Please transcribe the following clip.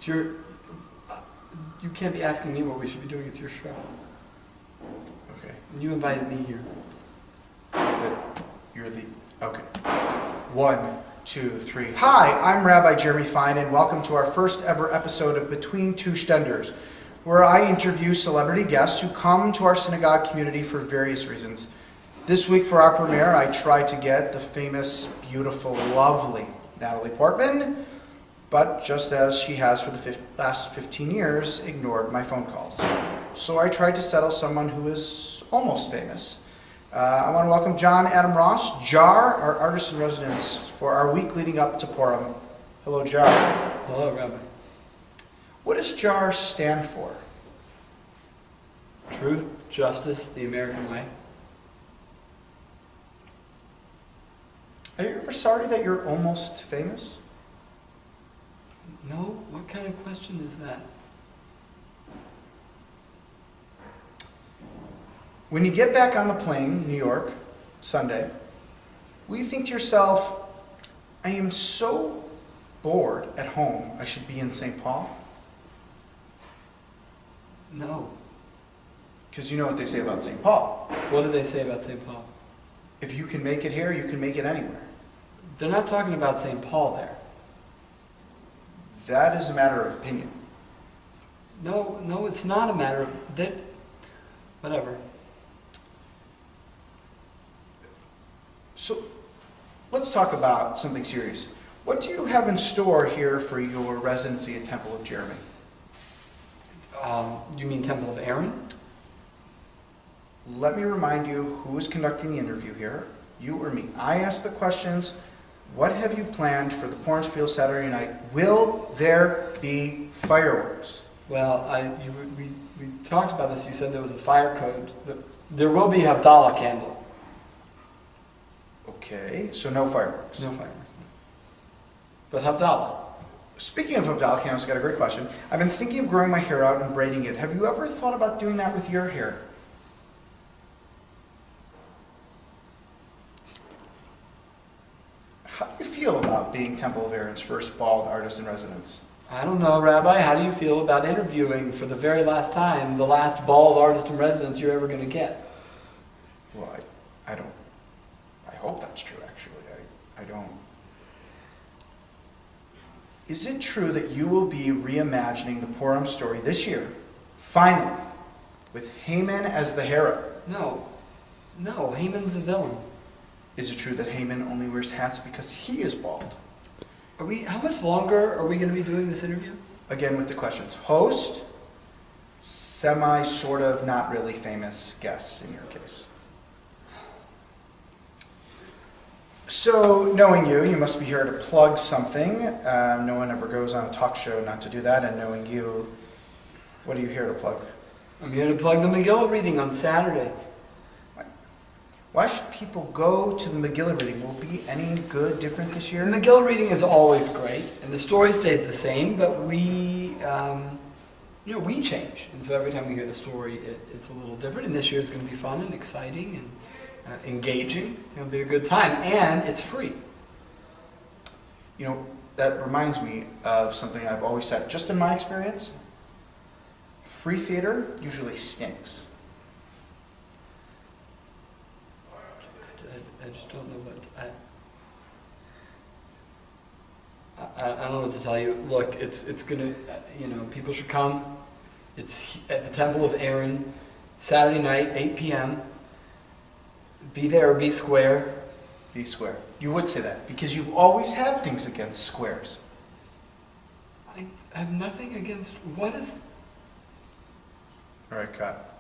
It's your... You can't be asking me what we should be doing. It's your show. Okay. And you invited me here. But you're the... Okay. 1, 2, 3. Hi, I'm Rabbi Jeremy Fine, and welcome to our first ever episode of Between Two Shtenders, where I interview celebrity guests who come to our synagogue community for various reasons. This week for our premiere, I tried to get the famous, beautiful, lovely Natalie Portman, but just as she has for the last 15 years, ignored my phone calls. So I tried to settle someone who is almost famous. I want to welcome John Adam Ross, Jar, our artist in residence, for our week leading up to Purim. Hello, Jar. Hello, Rabbi. What does Jar stand for? Truth, justice, the American way. Are you ever sorry that you're almost famous? No? What kind of question is that? When you get back on the plane in New York, Sunday, will you think to yourself, I am so bored at home, I should be in St. Paul? No. Because you know what they say about St. Paul. What do they say about St. Paul? If you can make it here, you can make it anywhere. They're not talking about St. Paul there. That is a matter of opinion. No, it's not a matter of... that. Whatever. So, let's talk about something serious. What do you have in store here for your residency at Temple of Jeremy? You mean Temple of Aaron? Let me remind you who is conducting the interview here, you or me. I ask the questions. What have you planned for the Purim Shpiel Saturday night? Will there be fireworks? Well, we talked about this. You said there was a fire code. There will be Havdalah candle. Okay, so no fireworks. No fireworks. But Havdalah. Speaking of Havdalah candles, I got a great question. I've been thinking of growing my hair out and braiding it. Have you ever thought about doing that with your hair? How do you feel about being Temple of Aaron's first bald artist in residence? I don't know, Rabbi. How do you feel about interviewing for the very last time the last bald artist in residence you're ever going to get? Well, I don't. I hope that's true, actually. I don't. Is it true that you will be reimagining the Purim story this year, finally, with Haman as the hero? No, Haman's a villain. Is it true that Haman only wears hats because he is bald? How much longer are we going to be doing this interview? Again with the questions. Host, semi, sort of, not really famous guests in your case. So, knowing you, you must be here to plug something. No one ever goes on a talk show not to do that. And knowing you, what are you here to plug? I'm here to plug the Megillah reading on Saturday. Why should people go to the Megillah reading? Will it be any good, different this year? The Megillah reading is always great, and the story stays the same, but we change. And so every time we hear the story, it's a little different. And this year is going to be fun and exciting and engaging. It'll be a good time, and it's free. You know, that reminds me of something I've always said. Just in my experience, free theater usually stinks. I just don't know what I don't know what to tell you. Look, it's gonna people should come. It's at the Temple of Aaron, Saturday night, 8 p.m. Be there or be square. Be square. You would say that because you've always had things against squares. I have nothing against what is. All right, cut.